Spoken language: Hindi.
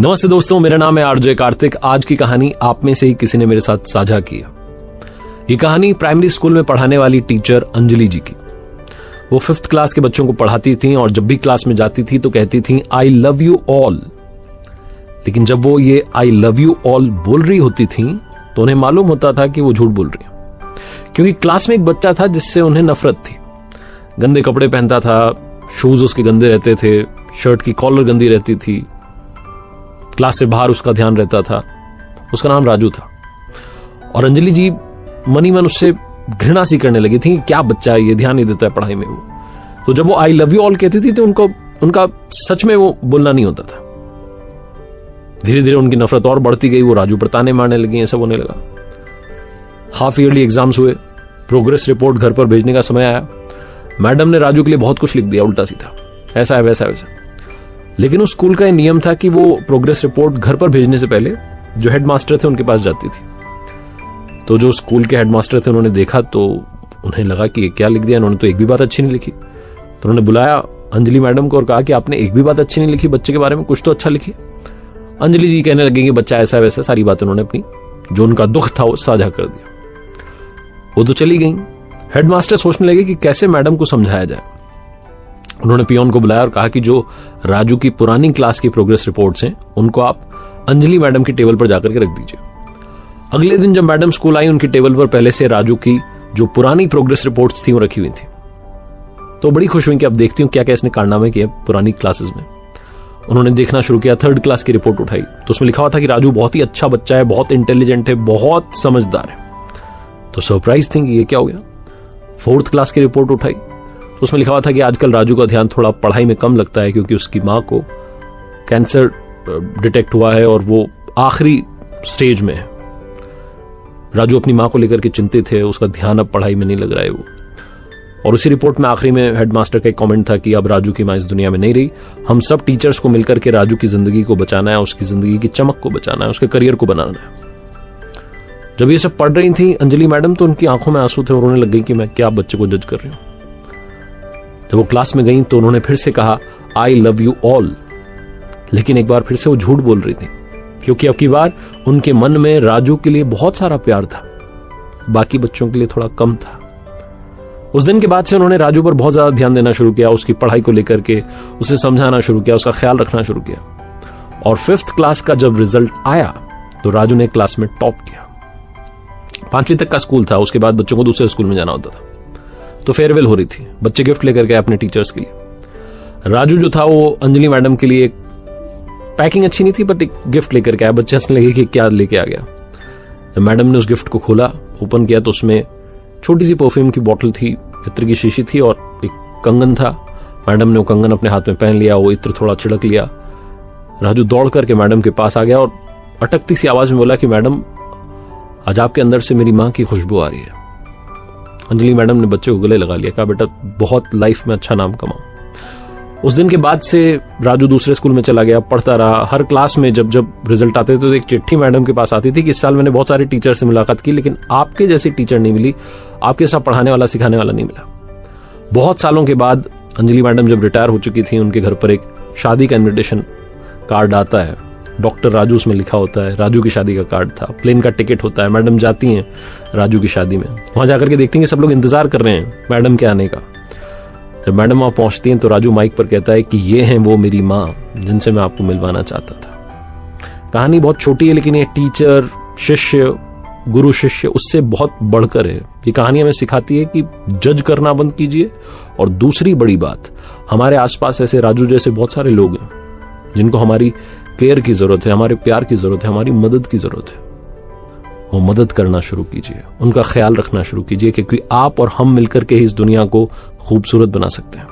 नमस्ते दोस्तों, मेरा नाम है आरजे कार्तिक। आज की कहानी आप में से ही किसी ने मेरे साथ साझा की है। ये कहानी प्राइमरी स्कूल में पढ़ाने वाली टीचर अंजलि जी की। वो 5th क्लास के बच्चों को पढ़ाती थी और जब भी क्लास में जाती थी तो कहती थी आई लव यू ऑल। लेकिन जब वो ये आई लव यू ऑल बोल रही होती थी तो उन्हें मालूम होता था कि वो झूठ बोल रही है, क्योंकि क्लास में एक बच्चा था जिससे उन्हें नफरत थी। गंदे कपड़े पहनता था, शूज उसके गंदे रहते थे, शर्ट की कॉलर गंदी रहती थी, क्लास से बाहर उसका ध्यान रहता था। उसका नाम राजू था और अंजलि जी मन ही मन उससे घृणा सी करने लगी थी कि क्या बच्चा है ये, ध्यान नहीं देता है पढ़ाई में। वो तो जब वो आई लव यू ऑल कहती थी तो उनका सच में वो बोलना नहीं होता था। धीरे धीरे उनकी नफरत और बढ़ती गई। वो राजू पर ताने मारने लगी, ऐसा होने लगा। हाफ ईयरली एग्जाम्स हुए, प्रोग्रेस रिपोर्ट घर पर भेजने का समय आया। मैडम ने राजू के लिए बहुत कुछ लिख दिया उल्टा सीधा, ऐसा है वैसा है वैसा। लेकिन उस स्कूल का ये नियम था कि वो प्रोग्रेस रिपोर्ट घर पर भेजने से पहले जो हेडमास्टर थे उनके पास जाती थी। तो जो स्कूल के हेडमास्टर थे उन्होंने देखा तो उन्हें लगा कि क्या लिख दिया इन्होंने, तो एक भी बात अच्छी नहीं लिखी। तो उन्होंने बुलाया अंजलि मैडम को और कहा कि आपने एक भी बात अच्छी नहीं लिखी बच्चे के बारे में, कुछ तो अच्छा लिखिए। अंजलि जी कहने लगे कि बच्चा ऐसा वैसा, सारी बातें उन्होंने अपनी जो उनका दुख था वो साझा कर दिया। वो तो चली गई। हेडमास्टर सोचने लगे कि कैसे मैडम को समझाया जाए। उन्होंने पियोन को बुलाया और कहा कि जो राजू की पुरानी क्लास की प्रोग्रेस रिपोर्ट्स हैं उनको आप अंजलि मैडम की टेबल पर जाकर के रख दीजिए। अगले दिन जब मैडम स्कूल आई, उनकी टेबल पर पहले से राजू की जो पुरानी प्रोग्रेस रिपोर्ट्स थी वो रखी हुई थी। तो बड़ी खुश हुई कि अब देखती हूँ क्या क्या इसने कारनामे किए पुरानी क्लासेस में। उन्होंने देखना शुरू किया। 3rd क्लास की रिपोर्ट उठाई तो उसमें लिखा हुआ था कि राजू बहुत ही अच्छा बच्चा है, बहुत इंटेलिजेंट है, बहुत समझदार है। तो सरप्राइज थी कि ये क्या हो गया। 4th क्लास की रिपोर्ट उठाई तो उसमें लिखा हुआ था कि आजकल राजू का ध्यान थोड़ा पढ़ाई में कम लगता है क्योंकि उसकी मां को कैंसर डिटेक्ट हुआ है और वो आखिरी स्टेज में है। राजू अपनी मां को लेकर के चिंतित है, उसका ध्यान अब पढ़ाई में नहीं लग रहा है वो। और उसी रिपोर्ट में आखिरी में हेडमास्टर का एक कमेंट था कि अब राजू की मां इस दुनिया में नहीं रही, हम सब टीचर्स को मिलकर के राजू की जिंदगी को बचाना है, उसकी जिंदगी की चमक को बचाना है, उसके करियर को बनाना है। जब ये सब पढ़ रही थी अंजलि मैडम तो उनकी आंखों में आंसू थे और उन्हें लग गई कि मैं क्या बच्चे को जज कर रही हूं। जब वो क्लास में गई तो उन्होंने फिर से कहा आई लव यू ऑल। लेकिन एक बार फिर से वो झूठ बोल रही थी, क्योंकि अब की बार उनके मन में राजू के लिए बहुत सारा प्यार था, बाकी बच्चों के लिए थोड़ा कम था। उस दिन के बाद से उन्होंने राजू पर बहुत ज्यादा ध्यान देना शुरू किया, उसकी पढ़ाई को लेकर के उसे समझाना शुरू किया, उसका ख्याल रखना शुरू किया। और 5th क्लास का जब रिजल्ट आया तो राजू ने क्लास में टॉप किया। 5वीं तक का स्कूल था, उसके बाद बच्चों को दूसरे स्कूल में जाना होता था। तो फेयरवेल हो रही थी, बच्चे गिफ्ट लेकर गए अपने टीचर्स के लिए। राजू जो था वो अंजलि मैडम के लिए पैकिंग अच्छी नहीं थी बट एक गिफ्ट लेकर के आया। बच्चे हंसने लगे कि क्या लेके आ गया। जब मैडम ने उस गिफ्ट को खोला, ओपन किया तो उसमें छोटी सी परफ्यूम की बोतल थी, इत्र की शीशी थी और एक कंगन था। मैडम ने वो कंगन अपने हाथ में पहन लिया, वो इत्र थोड़ा छिड़क लिया। राजू दौड़ करके मैडम के पास आ गया और अटकती सी आवाज में बोला कि मैडम आज आपके अंदर से मेरी मां की खुशबू आ रही है। अंजलि मैडम ने बच्चे को गले लगा लिया, कहा बेटा बहुत लाइफ में अच्छा नाम कमाओ। उस दिन के बाद से राजू दूसरे स्कूल में चला गया, पढ़ता रहा। हर क्लास में जब जब रिजल्ट आते थे तो एक चिट्ठी मैडम के पास आती थी कि इस साल मैंने बहुत सारे टीचर से मुलाकात की लेकिन आपके जैसी टीचर नहीं मिली, आपके साथ पढ़ाने वाला सिखाने वाला नहीं मिला। बहुत सालों के बाद अंजलि मैडम जब रिटायर हो चुकी थी, उनके घर पर एक शादी का इन्विटेशन कार्ड आता है, डॉक्टर राजू उसमें लिखा होता है। राजू की शादी का कार्ड था, प्लेन का टिकट होता है। मैडम जाती हैं राजू की शादी में, वहां जाकर के देखती हैं कि सब लोग इंतजार कर रहे हैं मैडम के आने का। जब मैडम वहां पहुंचती हैं तो राजू माइक पर कहता है कि ये हैं वो मेरी माँ जिनसे मैं आपको मिलवाना चाहता था। कहानी बहुत छोटी है लेकिन ये टीचर शिष्य गुरु शिष्य उससे बहुत बढ़कर है। ये कहानी हमें सिखाती है कि जज करना बंद कीजिए। और दूसरी बड़ी बात, हमारे आसपास ऐसे राजू जैसे बहुत सारे लोग हैं जिनको हमारी केयर की जरूरत है, हमारे प्यार की जरूरत है, हमारी मदद की जरूरत है। वो मदद करना शुरू कीजिए, उनका ख्याल रखना शुरू कीजिए, क्योंकि आप और हम मिलकर के इस दुनिया को खूबसूरत बना सकते हैं।